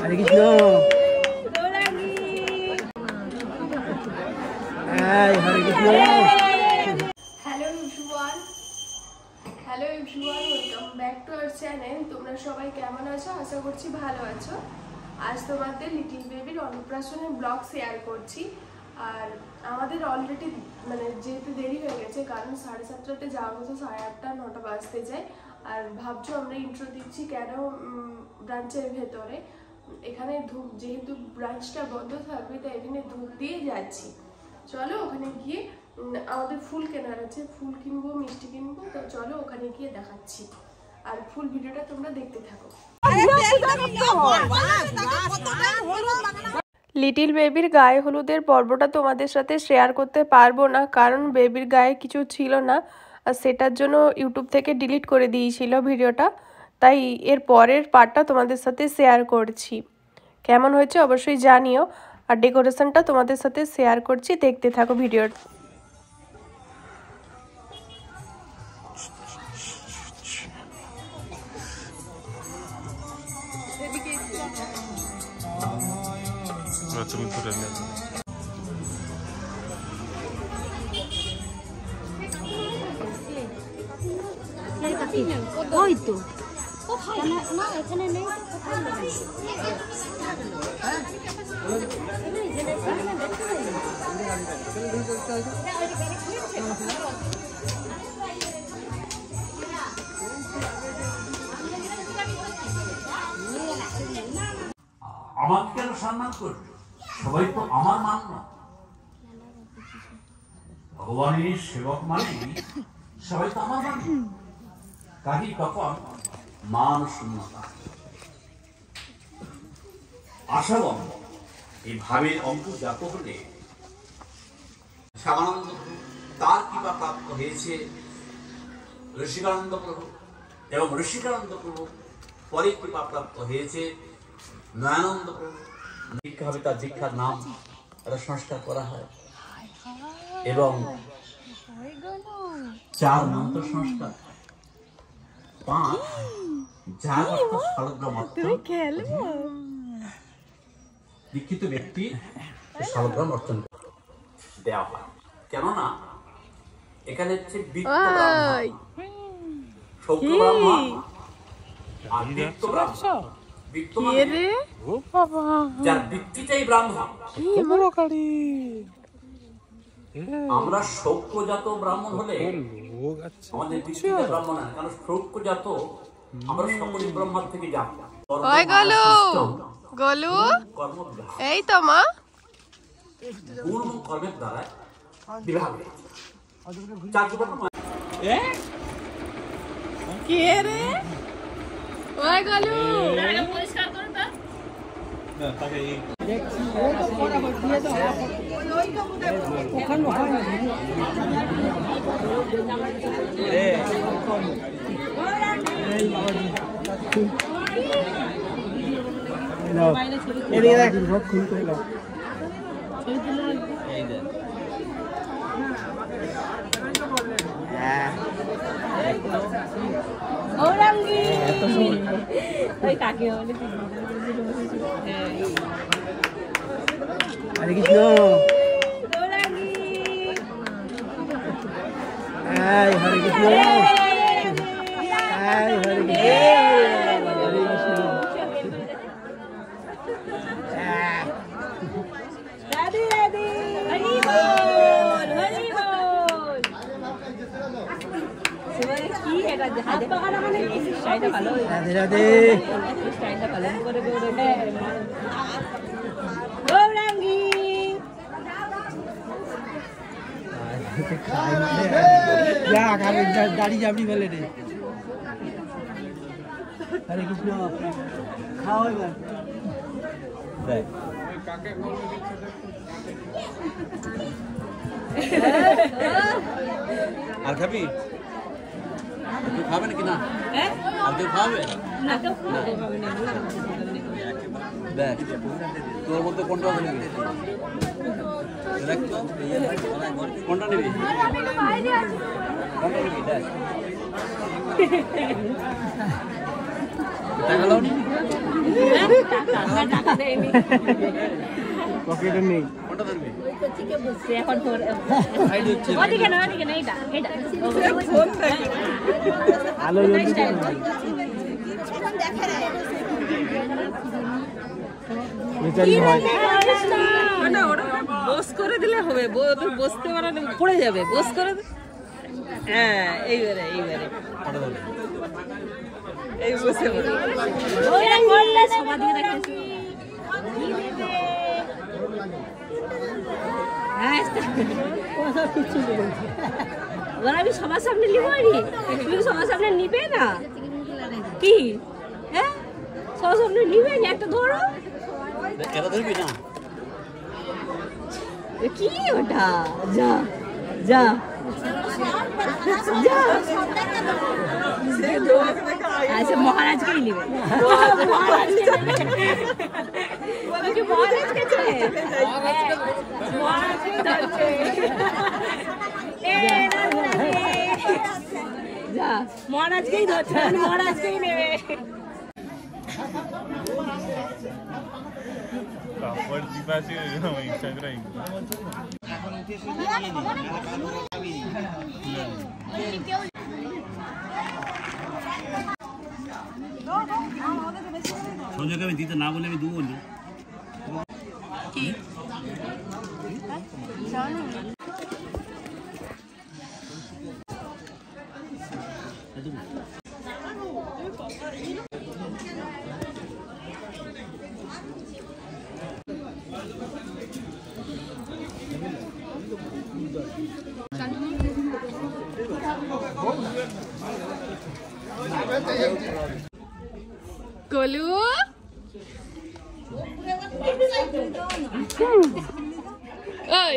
Hare Krishna. Hare Krishna. Hello everyone, welcome back to our channel. তোমরা সবাই কেমন আছো? আশা করছি ভালো আছো। আজ তোমাদের লিটিল বেবির অন্নপ্রাশনের ব্লগ শেয়ার করছি। আর আমাদের অলরেডি যেহেতু দেরি হয়ে গেছে, কারণ 7:30তে যাওয়ার মতো 8:30 9টা বাজতে যায়। আর ভাবছো আমরা ইন্ট্রো দিচ্ছি কেন ব্রাঞ্চের ভেতরে, এখানে ধূপ, যেহেতু ব্রাঞ্চটা বন্ধ থাকবে তাই এখানে ধূপ দিয়ে যাচ্ছি। চলো ওখানে গিয়ে আমাদের ফুল কেনার আছে, ফুল কিনবো, মিষ্টি কিনবো, তো চলো ওখানে গিয়ে দেখাচ্ছি। আর ফুল ভিডিওটা তোমরা দেখতে থাকো। লিটিল বেবির গায়ে হলুদের পর্বটা তোমাদের সাথে শেয়ার করতে পারবো না, কারণ বেবির গায়ে কিছু ছিল না, আর সেটার জন্য ইউটিউব থেকে ডিলিট করে দিয়েছিল ভিডিওটা। তাই এর পরের পার্টটা তোমাদের সাথে শেয়ার করছি। কেমন হয়েছে অবশ্যই জানিও। আর ডেকোরেশনটা তোমাদের সাথে শেয়ার করছি, দেখতে থাকো ভিডিওটা। তুমি ধরে নে। ওই তো না, এখানে নেই। আমাকে কেন সম্মান করবে? সবাই তো আমার মান না। ভগবানের সেবক মানে সবাই তো আমার মান। কাজী তখন মান শূন্যতা, আশাবন্ধ এই ভাবের অন্তর্জাত হলে শ্যামানন্দ তার কৃপা প্রাপ্ত হয়েছে রসিকানন্দ প্রভু, এবং রসিকানন্দ প্রভু পরে কৃপা প্রাপ্ত হয়েছে নয়ানন্দ প্রভু। দীক্ষা হবে, তার দীক্ষার নাম একটা সংস্কার করা হয়, এবং 4 মন্ত্র সংস্কার, 5 জাগত শালগ্রাম দীক্ষিত ব্যক্তি শালগ্রাম অর্চন দেওয়া হয়। কেননা এখানে হচ্ছে বিত্ত ব্রাহ্মণ, সৌখ্য ব্রাহ্মণ আর বিত্ত ব্রাহ্মণ। যার বৃত্তিটাই ব্রাহ্মণ। আমরা সৌখ্যজাত ব্রাহ্মণ হলে আমাদের বৃত্তিটা ব্রাহ্মণ হয়, কারণ সৌখ্যজাত আমরা সকলেই ব্রহ্মার থেকে যাবো। এই তো মা, গুণ এবং কর্মের দ্বারা বিভাগ হয়েছে। 4 কে রে? ওই গলু পরিষ্কার করো তো। হরে কৃষ্ণ। হরে কৃষ্ণ। হরে কৃষ্ণ। রাধে রাধে। গাড়ি যাবি বলে রে। হরে কৃষ্ণ। খাও এবার। আর খাবি? তুই খাবে নাকি না? আর কেউ খাবে না? দেখ তোর মধ্যে কোনটা নিবি? দেখ তো কোনটা নিবি? কোনটা নিবি? দেখ টাকা দাও নি? টাকা দেয়নি পকেটে নেই এখন ওদিকে না এইটা আলো জ্বলছে না ওরা বস করে দিলে হবে ওদের বসতে পারা পড়ে যাবে বস করে হ্যাঁ এইবারে এই বসে সবার দিকে রাখতেছি ওরা আমি সবার সামনে নিব তুমি সবার সামনে নিবে না কি হ্যাঁ সবার সামনে নিবে না একটা ধরো ধরবি না কি ওটা যা যা আচ্ছা মহারাজকেই নিবে মহারাজকে যা মহারাজকেই ধরছে মহারাজকেই নেবে কাপড় জিপা আছে ইনস্টাগ্রাম সঞ্জয়কে আমি দিতে না বলে আমি দেবো না গোলু ওই